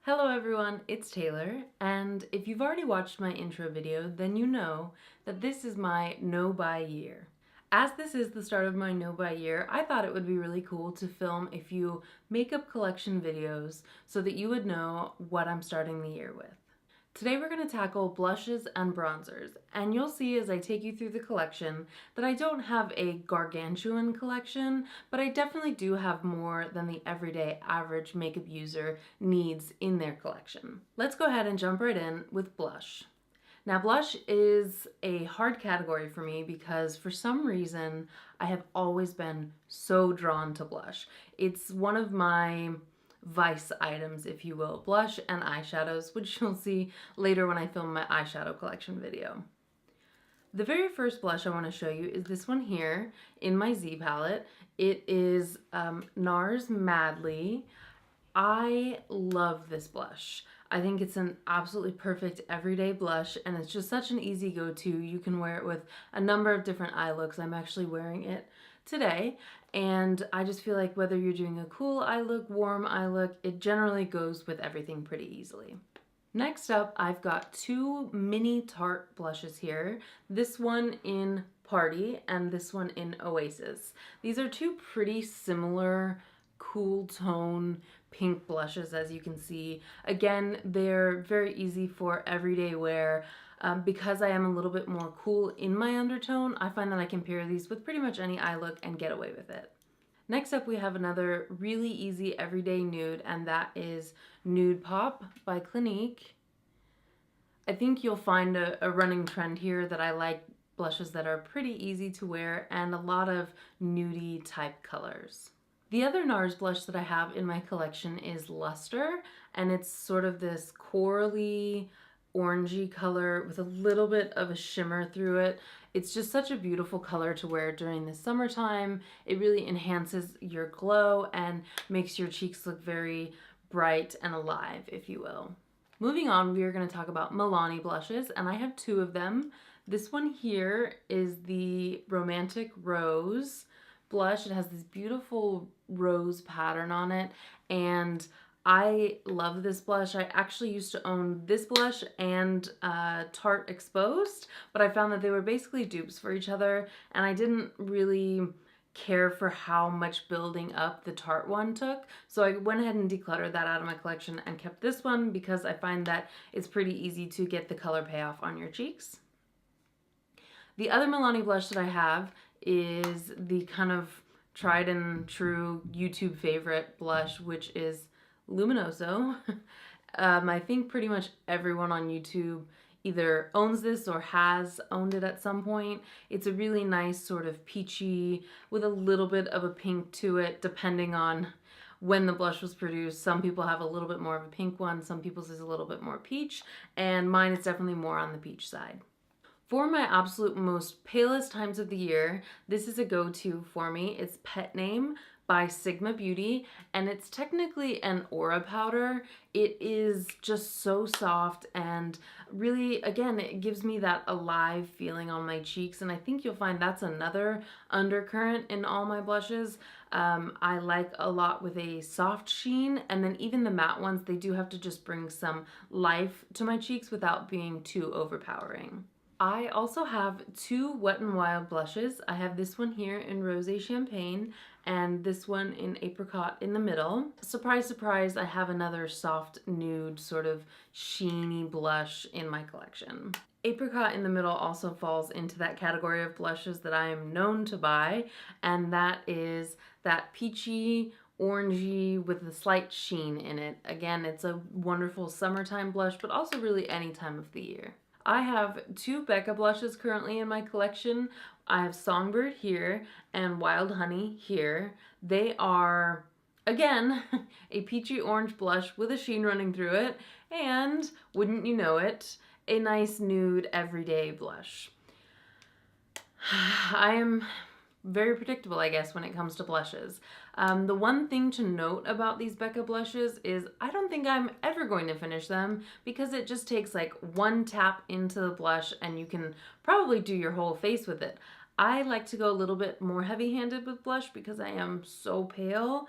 Hello everyone, it's Taylor, and if you've already watched my intro video, then you know that this is my no-buy year. As this is the start of my no-buy year, I thought it would be really cool to film a few makeup collection videos so that you would know what I'm starting the year with. Today we're going to tackle blushes and bronzers, and you'll see as I take you through the collection that I don't have a gargantuan collection, but I definitely do have more than the everyday average makeup user needs in their collection. Let's go ahead and jump right in with blush. Now, blush is a hard category for me because for some reason I have always been so drawn to blush. It's one of my vice items, if you will, blush and eyeshadows, which you'll see later when I film my eyeshadow collection video. The very first blush I want to show you is this one here in my Z palette. It is NARS Madly. I love this blush. I think it's an absolutely perfect everyday blush, and it's just such an easy go-to. You can wear it with a number of different eye looks. I'm actually wearing it today, and I just feel like whether you're doing a cool eye look, warm eye look, it generally goes with everything pretty easily. Next up, I've got two mini Tarte blushes here. This one in Party and this one in Oasis. These are two pretty similar cool tone pink blushes, as you can see. Again, they're very easy for everyday wear. Because I am a little bit more cool in my undertone, I find that I can pair these with pretty much any eye look and get away with it. Next up, we have another really easy everyday nude, and that is Nude Pop by Clinique. I think you'll find a running trend here that I like blushes that are pretty easy to wear and a lot of nudie type colors. The other NARS blush that I have in my collection is Luster, and it's sort of this corally orangey color with a little bit of a shimmer through it. It's just such a beautiful color to wear during the summertime. It really enhances your glow and makes your cheeks look very bright and alive, if you will. Moving on, we are going to talk about Milani blushes, and I have two of them. This one here is the Romantic Rose blush. It has this beautiful rose pattern on it, and I love this blush. I actually used to own this blush and Tarte Exposed, but I found that they were basically dupes for each other, and I didn't really care for how much building up the Tarte one took. So I went ahead and decluttered that out of my collection and kept this one because I find that it's pretty easy to get the color payoff on your cheeks. The other Milani blush that I have is the kind of tried and true YouTube favorite blush, which is Luminoso. I think pretty much everyone on YouTube either owns this or has owned it at some point. It's a really nice sort of peachy with a little bit of a pink to it, depending on when the blush was produced. Some people have a little bit more of a pink one, some people's is a little bit more peach, and mine is definitely more on the peach side. For my absolute most palest times of the year, this is a go-to for me. It's Pet Name by Sigma Beauty, and it's technically an aura powder. It is just so soft and really, again, it gives me that alive feeling on my cheeks, and I think you'll find that's another undercurrent in all my blushes. I like a lot with a soft sheen, and then even the matte ones, they do have to just bring some life to my cheeks without being too overpowering. I also have two Wet n Wild blushes. I have this one here in Rosé Champagne and this one in Apricot in the middle. Surprise, surprise, I have another soft nude sort of sheeny blush in my collection. Apricot in the middle also falls into that category of blushes that I am known to buy, and that is that peachy, orangey with a slight sheen in it. Again, it's a wonderful summertime blush, but also really any time of the year. I have two Becca blushes currently in my collection. I have Songbird here and Wild Honey here. They are, again, a peachy orange blush with a sheen running through it, and, wouldn't you know it, a nice nude everyday blush. I am very predictable, I guess, when it comes to blushes. The one thing to note about these Becca blushes is I don't think I'm ever going to finish them because it just takes like one tap into the blush and you can probably do your whole face with it. I like to go a little bit more heavy-handed with blush because I am so pale,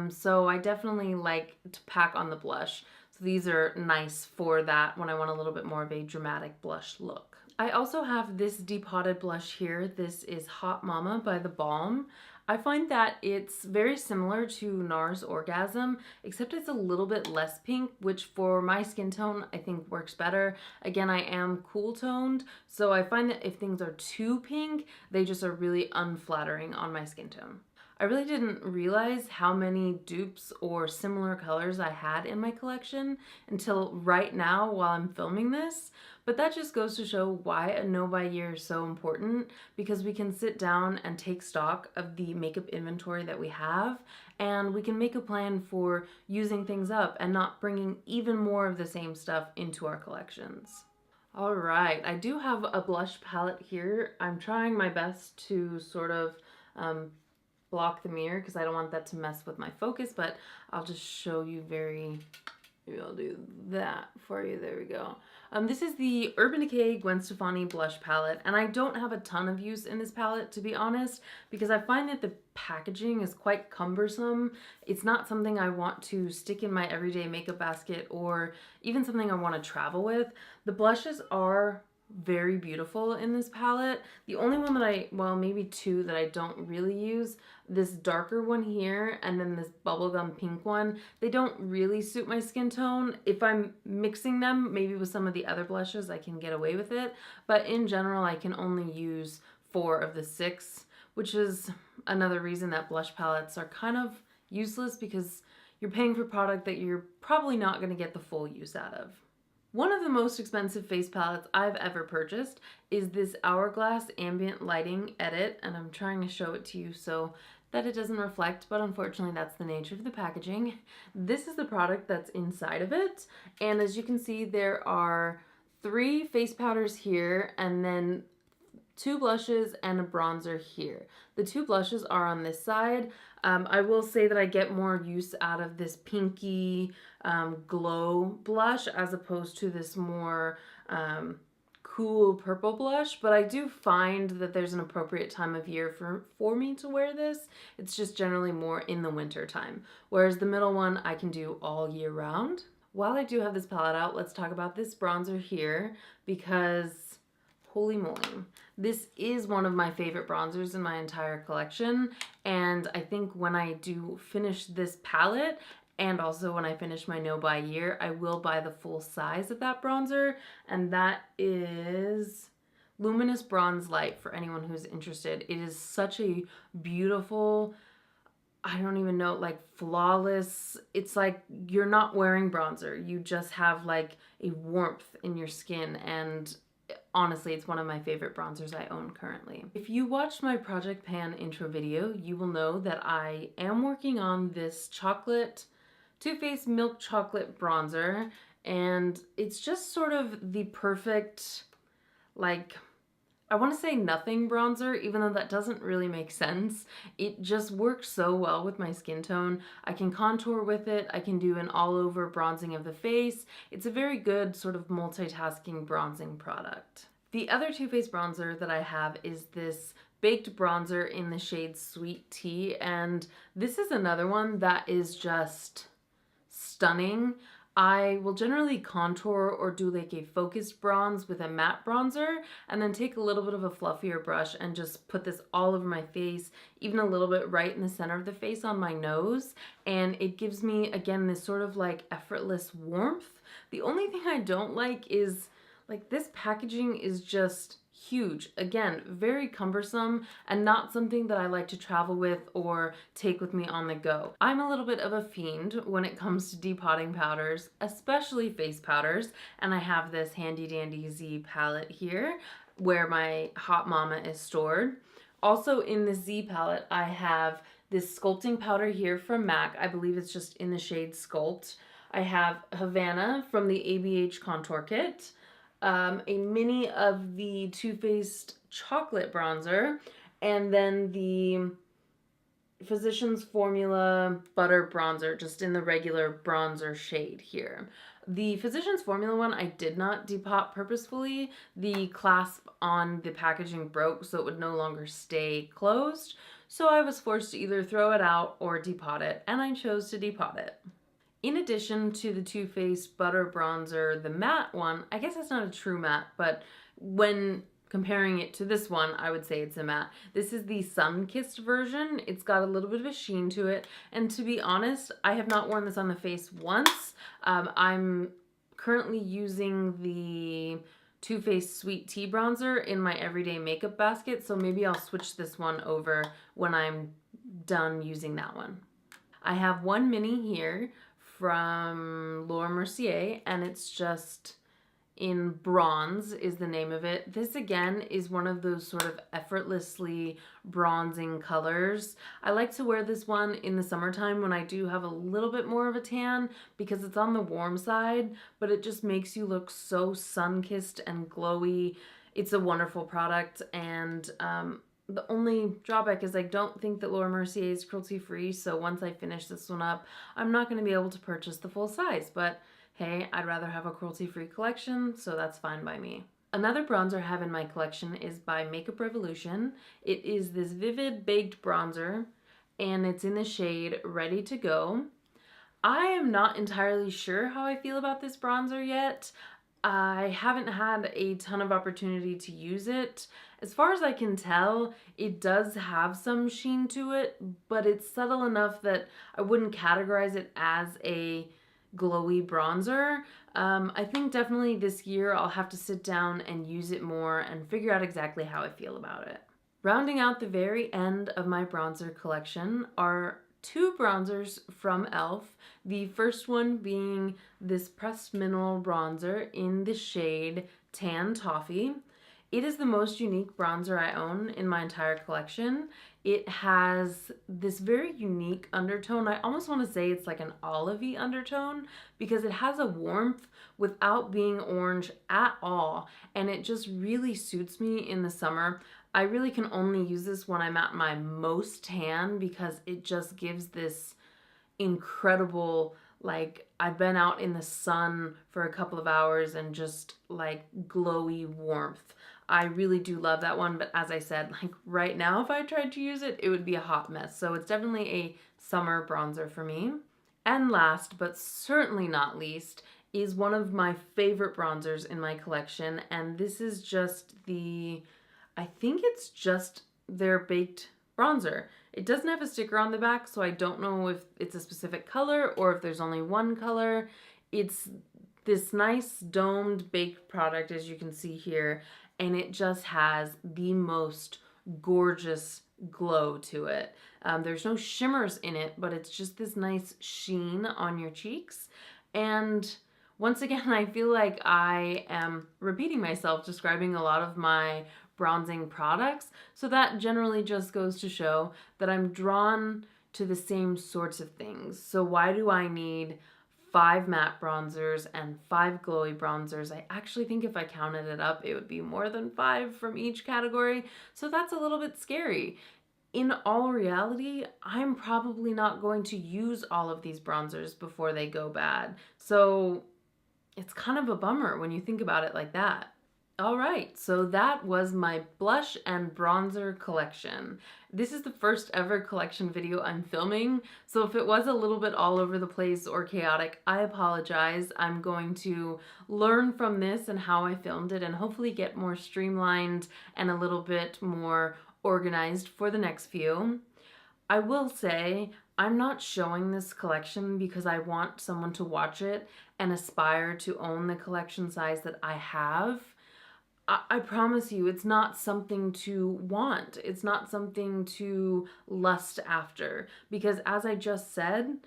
so I definitely like to pack on the blush. So these are nice for that when I want a little bit more of a dramatic blush look. I also have this depotted blush here. This is Hot Mama by The Balm. I find that it's very similar to NARS Orgasm, except it's a little bit less pink, which for my skin tone I think works better. Again, I am cool toned, so I find that if things are too pink, they just are really unflattering on my skin tone. I really didn't realize how many dupes or similar colors I had in my collection until right now while I'm filming this. But that just goes to show why a know by year is so important, because we can sit down and take stock of the makeup inventory that we have, and we can make a plan for using things up and not bringing even more of the same stuff into our collections. All right, I do have a blush palette here. I'm trying my best to sort of block the mirror because I don't want that to mess with my focus, but I'll just show you maybe I'll do that for you. There we go. This is the Urban Decay Gwen Stefani blush palette, and I don't have a ton of use in this palette, to be honest, because I find that the packaging is quite cumbersome. It's not something I want to stick in my everyday makeup basket or even something I want to travel with. The blushes are very beautiful in this palette. The only one that well, maybe two that I don't really use, this darker one here and then this bubblegum pink one, they don't really suit my skin tone. If I'm mixing them, maybe with some of the other blushes, I can get away with it. But in general, I can only use 4 of the 6, which is another reason that blush palettes are kind of useless, because you're paying for product that you're probably not going to get the full use out of. One of the most expensive face palettes I've ever purchased is this Hourglass Ambient Lighting Edit, and I'm trying to show it to you so that it doesn't reflect, but unfortunately that's the nature of the packaging. This is the product that's inside of it, and as you can see, there are 3 face powders here and then 2 blushes and a bronzer here. The 2 blushes are on this side. I will say that I get more use out of this Pinkie glow blush as opposed to this more cool purple blush, but I do find that there's an appropriate time of year for me to wear this. It's just generally more in the winter time, whereas the middle one I can do all year round. While I do have this palette out, let's talk about this bronzer here, because holy moly, this is one of my favorite bronzers in my entire collection, and I think when I do finish this palette, and also when I finish my know by year, I will buy the full size of that bronzer, and that is Luminous Bronze Light for anyone who's interested. It is such a beautiful, I don't even know, like flawless, it's like you're not wearing bronzer. You just have like a warmth in your skin, and honestly, it's one of my favorite bronzers I own currently. If you watched my Project Pan intro video, you will know that I am working on this Too Faced Milk Chocolate bronzer, and it's just sort of the perfect, like, I want to say nothing bronzer, even though that doesn't really make sense. It just works so well with my skin tone. I can contour with it. I can do an all-over bronzing of the face. It's a very good sort of multitasking bronzing product. The other Too Faced bronzer that I have is this baked bronzer in the shade Sweet Tea, and this is another one that is just stunning. I will generally contour or do like a focused bronze with a matte bronzer, and then take a little bit of a fluffier brush and just put this all over my face, even a little bit right in the center of the face on my nose, and it gives me, again, this sort of like effortless warmth. The only thing I don't like is like this packaging is just huge. Again, very cumbersome and not something that I like to travel with or take with me on the go. I'm a little bit of a fiend when it comes to depotting powders, especially face powders, and I have this handy dandy Z palette here where my Hot Mama is stored. Also in the Z palette, I have this sculpting powder here from MAC. I believe it's just in the shade Sculpt. I have Havana from the ABH Contour Kit, a mini of the Too Faced chocolate bronzer, and then the Physicians Formula butter bronzer, just in the regular bronzer shade here. The Physicians Formula one I did not depot purposefully. The clasp on the packaging broke, so it would no longer stay closed, so I was forced to either throw it out or depot it, and I chose to depot it. In addition to the Too Faced Butter Bronzer, the matte one, I guess it's not a true matte, but when comparing it to this one, I would say it's a matte. This is the sun-kissed version. It's got a little bit of a sheen to it, and to be honest, I have not worn this on the face once. I'm currently using the Too Faced Sweet Tea Bronzer in my everyday makeup basket, so maybe I'll switch this one over when I'm done using that one. I have one mini here from Laura Mercier, and it's just in bronze is the name of it. This again is one of those sort of effortlessly bronzing colors. I like to wear this one in the summertime when I do have a little bit more of a tan because it's on the warm side, but it just makes you look so sun-kissed and glowy. It's a wonderful product, and the only drawback is I don't think that Laura Mercier is cruelty-free, so once I finish this one up, I'm not going to be able to purchase the full size, but hey, I'd rather have a cruelty-free collection, so that's fine by me. Another bronzer I have in my collection is by Makeup Revolution. It is this Vivid Baked Bronzer, and it's in the shade Ready to Go. I am not entirely sure how I feel about this bronzer yet. I haven't had a ton of opportunity to use it. As far as I can tell, it does have some sheen to it, but it's subtle enough that I wouldn't categorize it as a glowy bronzer. I think definitely this year I'll have to sit down and use it more and figure out exactly how I feel about it. Rounding out the very end of my bronzer collection are two bronzers from e.l.f. The first one being this Pressed Mineral Bronzer in the shade Tan Toffee. It is the most unique bronzer I own in my entire collection. It has this very unique undertone. I almost want to say it's like an olivey undertone because it has a warmth without being orange at all, and it just really suits me in the summer. I really can only use this when I'm at my most tan because it just gives this incredible, like, I've been out in the sun for a couple of hours and just like glowy warmth. I really do love that one, but as I said, like right now if I tried to use it, it would be a hot mess. So it's definitely a summer bronzer for me. And last, but certainly not least, is one of my favorite bronzers in my collection, and this is just I think it's just their baked bronzer. It doesn't have a sticker on the back, so I don't know if it's a specific color or if there's only one color. It's this nice domed baked product, as you can see here, and it just has the most gorgeous glow to it. There's no shimmers in it, but it's just this nice sheen on your cheeks. And once again, I feel like I am repeating myself describing a lot of my bronzing products, so that generally just goes to show that I'm drawn to the same sorts of things. So why do I need 5 matte bronzers and 5 glowy bronzers? I actually think if I counted it up, it would be more than 5 from each category, so that's a little bit scary. In all reality, I'm probably not going to use all of these bronzers before they go bad, so it's kind of a bummer when you think about it like that. Alright, so that was my blush and bronzer collection. This is the first ever collection video I'm filming, so if it was a little bit all over the place or chaotic, I apologize. I'm going to learn from this and how I filmed it and hopefully get more streamlined and a little bit more organized for the next few. I will say, I'm not showing this collection because I want someone to watch it and aspire to own the collection size that I have. I promise you, it's not something to want. It's not something to lust after. Because as I just said,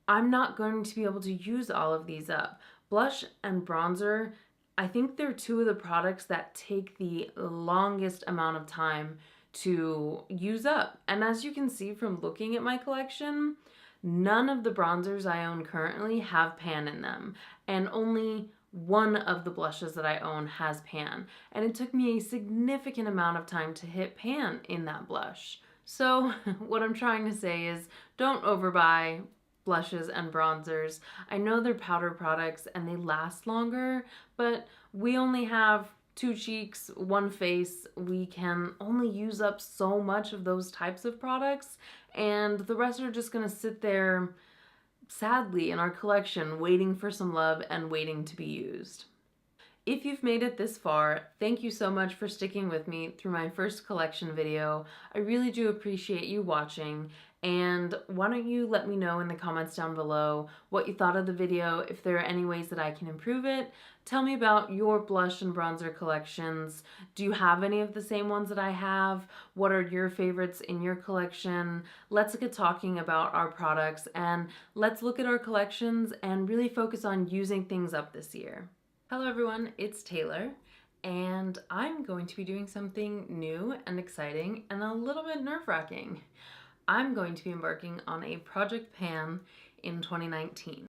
I'm not going to be able to use all of these up. Blush and bronzer, I think they're two of the products that take the longest amount of time to use up. And as you can see from looking at my collection, none of the bronzers I own currently have pan in them. And only one of the blushes that I own has pan, and it took me a significant amount of time to hit pan in that blush. So what I'm trying to say is don't overbuy blushes and bronzers. I know they're powder products and they last longer, but we only have 2 cheeks, 1 face. We can only use up so much of those types of products, and the rest are just gonna sit there sadly in our collection, waiting for some love and waiting to be used. If you've made it this far, thank you so much for sticking with me through my first collection video. I really do appreciate you watching, and why don't you let me know in the comments down below what you thought of the video, if there are any ways that I can improve it. Tell me about your blush and bronzer collections. Do you have any of the same ones that I have? What are your favorites in your collection? Let's get talking about our products, and let's look at our collections and really focus on using things up this year. Hello everyone, it's Taylor, and I'm going to be doing something new and exciting and a little bit nerve-wracking. I'm going to be embarking on a Project Pan in 2019.